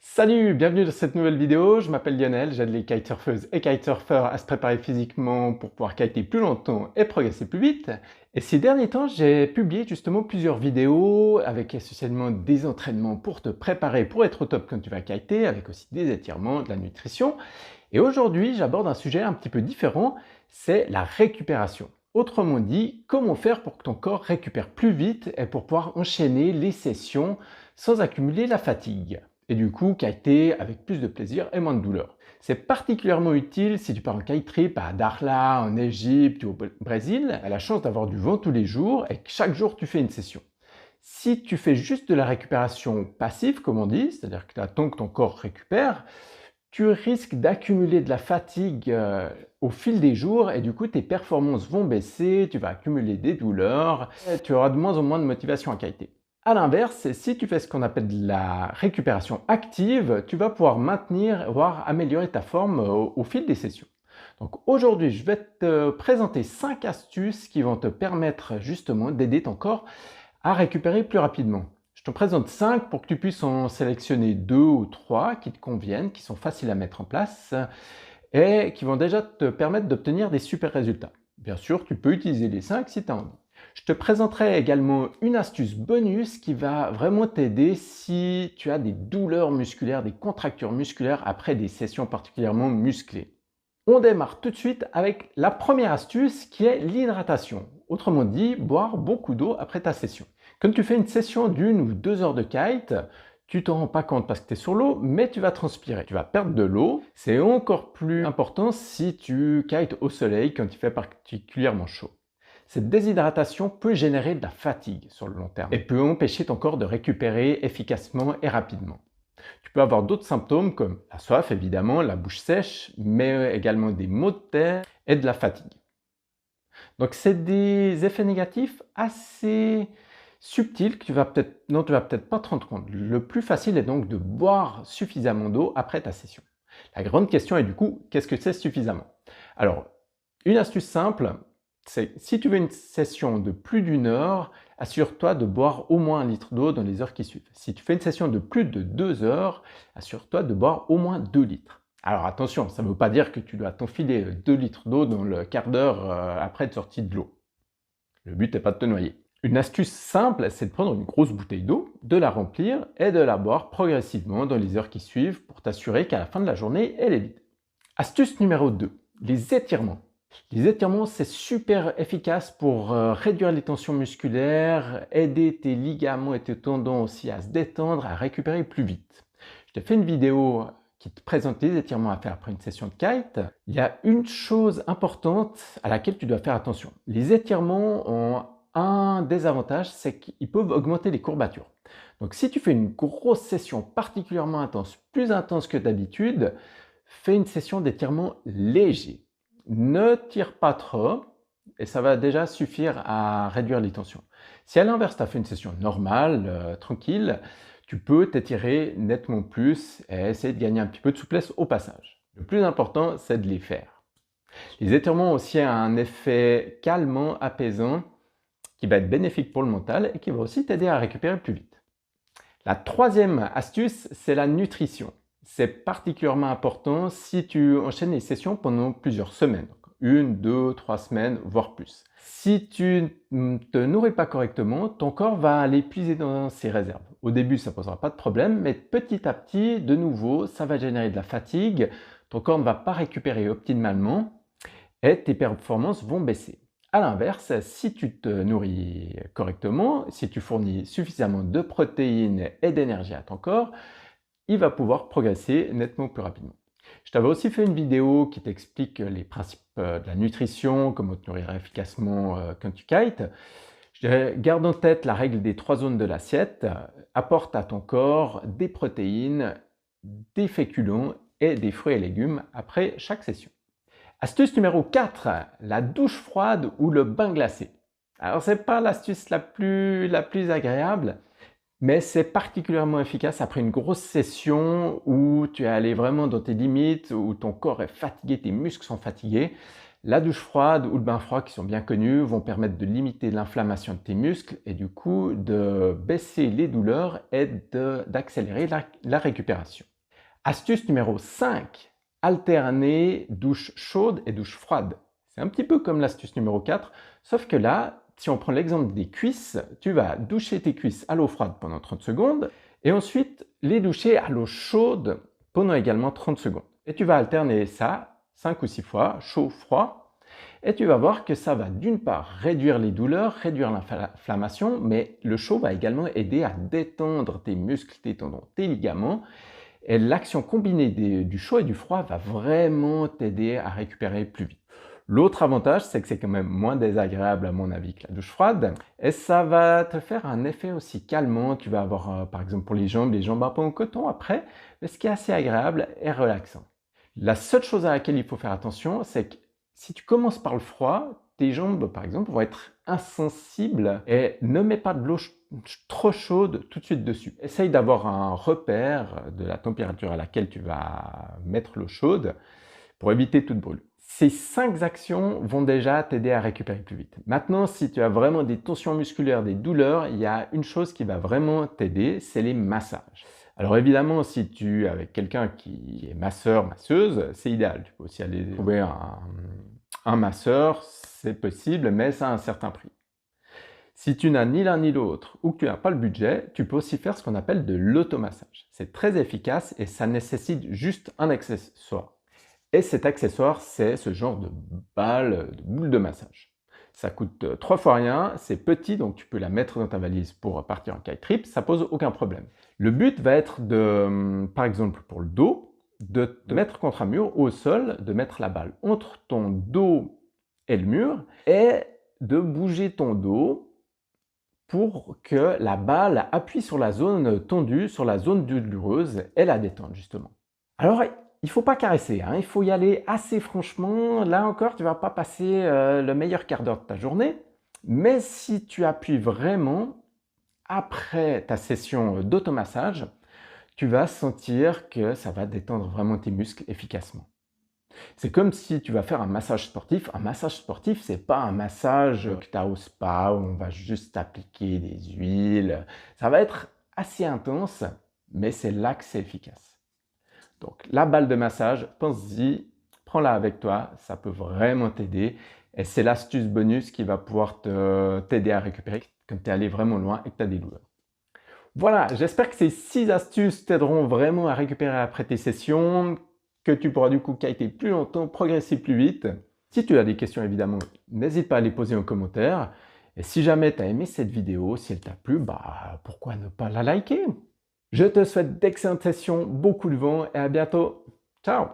Salut, bienvenue dans cette nouvelle vidéo. Je m'appelle Lionel, j'aide les kitesurfeuses et kitesurfers à se préparer physiquement pour pouvoir kiter plus longtemps et progresser plus vite. Et ces derniers temps, j'ai publié justement plusieurs vidéos avec essentiellement des entraînements pour te préparer pour être au top quand tu vas kiter, avec aussi des étirements, de la nutrition. Et aujourd'hui, j'aborde un sujet un petit peu différent, c'est la récupération. Autrement dit, comment faire pour que ton corps récupère plus vite et pour pouvoir enchaîner les sessions sans accumuler la fatigue. Et du coup, kiter avec plus de plaisir et moins de douleur. C'est particulièrement utile si tu pars en kite trip à Dakhla, en Égypte ou au Brésil. Tu as la chance d'avoir du vent tous les jours et que chaque jour tu fais une session. Si tu fais juste de la récupération passive, comme on dit, c'est-à-dire que tu attends que ton corps récupère, tu risques d'accumuler de la fatigue au fil des jours et du coup tes performances vont baisser, tu vas accumuler des douleurs et tu auras de moins en moins de motivation à kiter. A l'inverse, si tu fais ce qu'on appelle de la récupération active, tu vas pouvoir maintenir, voire améliorer ta forme au fil des sessions. Donc aujourd'hui, je vais te présenter 5 astuces qui vont te permettre justement d'aider ton corps à récupérer plus rapidement. Je te présente 5 pour que tu puisses en sélectionner 2 ou 3 qui te conviennent, qui sont faciles à mettre en place et qui vont déjà te permettre d'obtenir des super résultats. Bien sûr, tu peux utiliser les 5 si tu as envie. Je te présenterai également une astuce bonus qui va vraiment t'aider si tu as des douleurs musculaires, des contractures musculaires après des sessions particulièrement musclées. On démarre tout de suite avec la première astuce qui est l'hydratation. Autrement dit, boire beaucoup d'eau après ta session. Quand tu fais une session d'1 ou 2 heures de kite, tu t'en rends pas compte parce que tu es sur l'eau, mais tu vas transpirer. Tu vas perdre de l'eau. C'est encore plus important si tu kites au soleil quand il fait particulièrement chaud. Cette déshydratation peut générer de la fatigue sur le long terme et peut empêcher ton corps de récupérer efficacement et rapidement. Tu peux avoir d'autres symptômes comme la soif évidemment, la bouche sèche, mais également des maux de tête et de la fatigue. Donc c'est des effets négatifs assez subtils que dont tu vas peut-être pas te rendre compte. Le plus facile est donc de boire suffisamment d'eau après ta session. La grande question est du coup, qu'est-ce que c'est suffisamment? Alors, une astuce simple, c'est si tu veux une session de plus d'1 heure, assure-toi de boire au moins 1 litre d'eau dans les heures qui suivent. Si tu fais une session de plus de 2 heures, assure-toi de boire au moins 2 litres. Alors attention, ça ne veut pas dire que tu dois t'enfiler 2 litres d'eau dans le quart d'heure après être sorti de l'eau. Le but n'est pas de te noyer. Une astuce simple, c'est de prendre une grosse bouteille d'eau, de la remplir et de la boire progressivement dans les heures qui suivent pour t'assurer qu'à la fin de la journée, elle est vide. Astuce numéro 2, les étirements. Les étirements, c'est super efficace pour réduire les tensions musculaires, aider tes ligaments et tes tendons aussi à se détendre, à récupérer plus vite. Je t'ai fait une vidéo qui te présente les étirements à faire après une session de kite. Il y a une chose importante à laquelle tu dois faire attention. Les étirements ont un désavantage, c'est qu'ils peuvent augmenter les courbatures. Donc si tu fais une grosse session particulièrement intense, plus intense que d'habitude, fais une session d'étirement léger. Ne tire pas trop et ça va déjà suffire à réduire les tensions. Si à l'inverse, tu as fait une session normale, tranquille, tu peux t'étirer nettement plus et essayer de gagner un petit peu de souplesse au passage. Le plus important, c'est de les faire. Les étirements ont aussi un effet calmant, apaisant, qui va être bénéfique pour le mental et qui va aussi t'aider à récupérer plus vite. La troisième astuce, c'est la nutrition. C'est particulièrement important si tu enchaînes les sessions pendant plusieurs semaines. 1, 2, 3 semaines, voire plus. Si tu ne te nourris pas correctement, ton corps va aller puiser dans ses réserves. Au début, ça ne posera pas de problème, mais petit à petit, de nouveau, ça va générer de la fatigue. Ton corps ne va pas récupérer optimalement et tes performances vont baisser. A l'inverse, si tu te nourris correctement, si tu fournis suffisamment de protéines et d'énergie à ton corps, il va pouvoir progresser nettement plus rapidement. Je t'avais aussi fait une vidéo qui t'explique les principes de la nutrition, comment te nourrir efficacement quand tu kites. Garde en tête la règle des 3 zones de l'assiette. Apporte à ton corps des protéines, des féculents et des fruits et légumes après chaque session. Astuce numéro 4, la douche froide ou le bain glacé. Alors ce n'est pas l'astuce la plus agréable, mais c'est particulièrement efficace après une grosse session où tu es allé vraiment dans tes limites, où ton corps est fatigué, tes muscles sont fatigués. La douche froide ou le bain froid qui sont bien connus vont permettre de limiter l'inflammation de tes muscles et du coup de baisser les douleurs et d'accélérer la récupération. Astuce numéro 5, alterner douche chaude et douche froide. C'est un petit peu comme l'astuce numéro 4, sauf que là, si on prend l'exemple des cuisses, tu vas doucher tes cuisses à l'eau froide pendant 30 secondes et ensuite les doucher à l'eau chaude pendant également 30 secondes. Et tu vas alterner ça 5 ou 6 fois, chaud-froid, et tu vas voir que ça va d'une part réduire les douleurs, réduire l'inflammation, mais le chaud va également aider à détendre tes muscles, tes tendons, tes ligaments. Et l'action combinée du chaud et du froid va vraiment t'aider à récupérer plus vite. L'autre avantage, c'est que c'est quand même moins désagréable à mon avis que la douche froide. Et ça va te faire un effet aussi calmant. Tu vas avoir, par exemple pour les jambes un peu en coton après, mais ce qui est assez agréable et relaxant. La seule chose à laquelle il faut faire attention, c'est que si tu commences par le froid, tes jambes, par exemple, vont être insensibles et ne mets pas de l'eau trop chaude tout de suite dessus. Essaye d'avoir un repère de la température à laquelle tu vas mettre l'eau chaude pour éviter toute brûlure. Ces 5 actions vont déjà t'aider à récupérer plus vite. Maintenant, si tu as vraiment des tensions musculaires, des douleurs, il y a une chose qui va vraiment t'aider, c'est les massages. Alors évidemment, si tu es avec quelqu'un qui est masseur, masseuse, c'est idéal. Tu peux aussi aller trouver un masseur, c'est possible, mais ça a un certain prix. Si tu n'as ni l'un ni l'autre ou que tu n'as pas le budget, tu peux aussi faire ce qu'on appelle de l'automassage. C'est très efficace et ça nécessite juste un accessoire. Et cet accessoire, c'est ce genre de balle, de boule de massage. Ça coûte 3 fois rien, c'est petit, donc tu peux la mettre dans ta valise pour partir en kite trip, ça pose aucun problème. Le but va être de, par exemple pour le dos, de te mettre contre un mur ou au sol, de mettre la balle entre ton dos et le mur et de bouger ton dos pour que la balle appuie sur la zone tendue, sur la zone douloureuse et la détende justement. Alors, il ne faut pas caresser, hein, il faut y aller assez franchement. Là encore, tu ne vas pas passer le meilleur quart d'heure de ta journée, mais si tu appuies vraiment, après ta session d'automassage, tu vas sentir que ça va détendre vraiment tes muscles efficacement. C'est comme si tu vas faire un massage sportif. Un massage sportif, c'est pas un massage que tu as au spa où on va juste appliquer des huiles. Ça va être assez intense, mais c'est là que c'est efficace. Donc la balle de massage, pense-y, prends-la avec toi, ça peut vraiment t'aider. Et c'est l'astuce bonus qui va pouvoir t'aider à récupérer quand tu es allé vraiment loin et que tu as des douleurs. Voilà, j'espère que ces 6 astuces t'aideront vraiment à récupérer après tes sessions, que tu pourras du coup kiter plus longtemps, progresser plus vite. Si tu as des questions évidemment, n'hésite pas à les poser en commentaire. Et si jamais tu as aimé cette vidéo, si elle t'a plu, pourquoi ne pas la liker? Je te souhaite d'excellentes sessions, beaucoup de vent et à bientôt. Ciao!